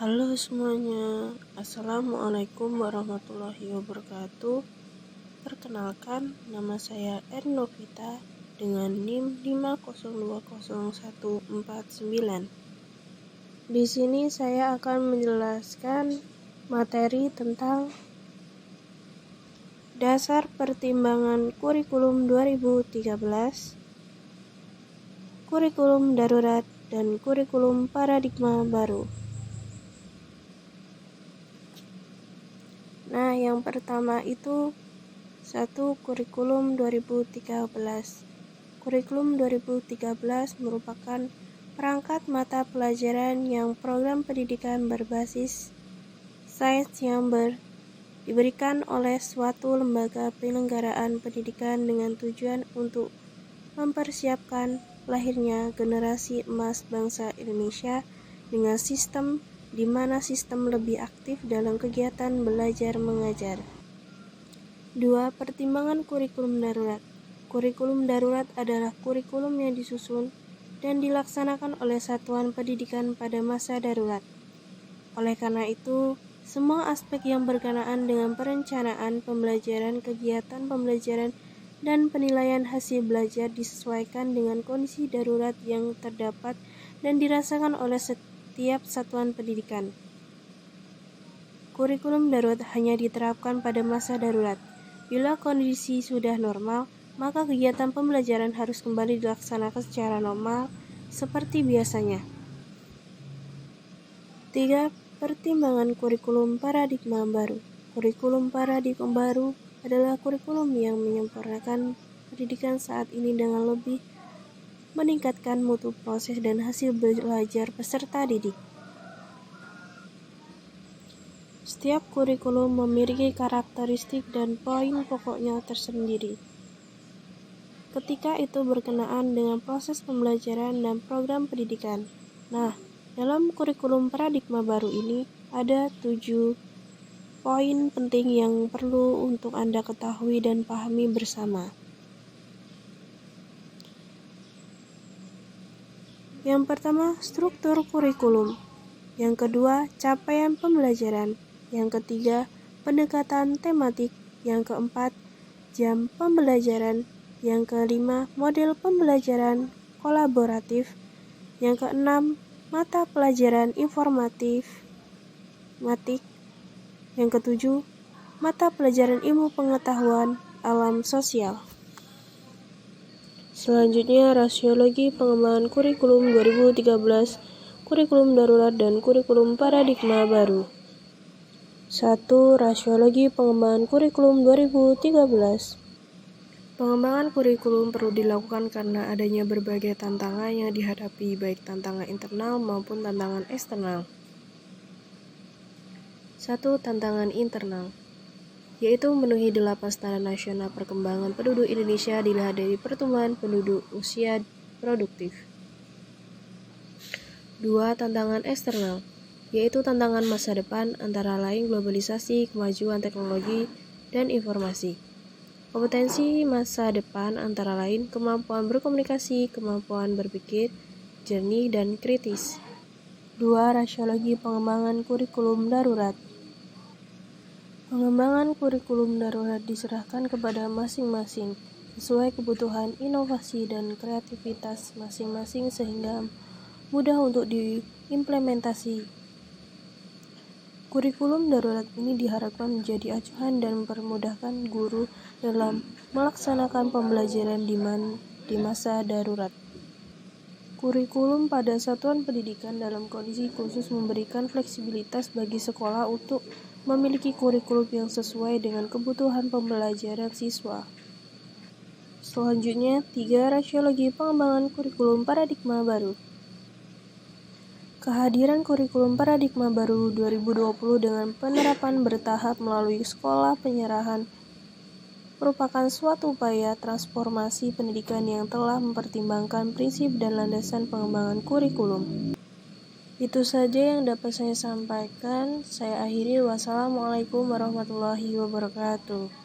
Halo semuanya, Assalamualaikum warahmatullahi wabarakatuh. Perkenalkan, nama saya Ernovita dengan NIM 5020149. Di sini saya akan menjelaskan materi tentang dasar pertimbangan kurikulum 2013, kurikulum darurat, dan kurikulum paradigma baru. Nah, yang pertama itu kurikulum 2013. Kurikulum 2013 merupakan perangkat mata pelajaran yang program pendidikan berbasis sains yang diberikan oleh suatu lembaga penyelenggaraan pendidikan dengan tujuan untuk mempersiapkan lahirnya generasi emas bangsa Indonesia dengan sistem di mana sistem lebih aktif dalam kegiatan belajar mengajar. 2. Pertimbangan kurikulum darurat. Kurikulum darurat adalah kurikulum yang disusun dan dilaksanakan oleh satuan pendidikan pada masa darurat. Oleh karena itu, semua aspek yang berkenaan dengan perencanaan pembelajaran, kegiatan pembelajaran, dan penilaian hasil belajar disesuaikan dengan kondisi darurat yang terdapat dan dirasakan oleh setiap satuan pendidikan. Kurikulum darurat hanya diterapkan pada masa darurat. Bila kondisi sudah normal, maka kegiatan pembelajaran harus kembali dilaksanakan secara normal seperti biasanya. 3. Pertimbangan kurikulum paradigma baru. Kurikulum paradigma baru adalah kurikulum yang menyempurnakan pendidikan saat ini dengan lebih meningkatkan mutu proses dan hasil belajar peserta didik. Setiap kurikulum memiliki karakteristik dan poin pokoknya tersendiri. Ketika itu berkenaan dengan proses pembelajaran dan program pendidikan. Nah, dalam kurikulum paradigma baru ini ada 7 poin penting yang perlu untuk Anda ketahui dan pahami bersama. Yang pertama, struktur kurikulum. Yang kedua, capaian pembelajaran. Yang ketiga, pendekatan tematik. Yang keempat, jam pembelajaran. Yang kelima, model pembelajaran kolaboratif. Yang keenam, mata pelajaran informatif, matik. Yang ketujuh, mata pelajaran ilmu pengetahuan alam sosial. Selanjutnya, rasiologi pengembangan kurikulum 2013, kurikulum darurat, dan kurikulum paradigma baru. 1. Rasiologi pengembangan kurikulum 2013. Pengembangan kurikulum perlu dilakukan karena adanya berbagai tantangan yang dihadapi, baik tantangan internal maupun tantangan eksternal. 1. Tantangan internal, yaitu memenuhi 8 standar nasional perkembangan penduduk Indonesia dilihat dari pertumbuhan penduduk usia produktif. 2. Tantangan eksternal, yaitu tantangan masa depan antara lain globalisasi, kemajuan teknologi, dan informasi. Kompetensi masa depan antara lain kemampuan berkomunikasi, kemampuan berpikir jernih dan kritis. 2. Rasiologi pengembangan kurikulum darurat. Pengembangan kurikulum darurat diserahkan kepada masing-masing sesuai kebutuhan, inovasi, dan kreativitas masing-masing sehingga mudah untuk diimplementasi. Kurikulum darurat ini diharapkan menjadi acuan dan mempermudahkan guru dalam melaksanakan pembelajaran di masa darurat. Kurikulum pada satuan pendidikan dalam kondisi khusus memberikan fleksibilitas bagi sekolah untuk memiliki kurikulum yang sesuai dengan kebutuhan pembelajaran siswa. Selanjutnya, 3. Rasiologi pengembangan kurikulum paradigma baru. Kehadiran kurikulum paradigma baru 2020 dengan penerapan bertahap melalui sekolah penyerahan merupakan suatu upaya transformasi pendidikan yang telah mempertimbangkan prinsip dan landasan pengembangan kurikulum. Itu saja yang dapat saya sampaikan. Saya akhiri. Wassalamualaikum warahmatullahi wabarakatuh.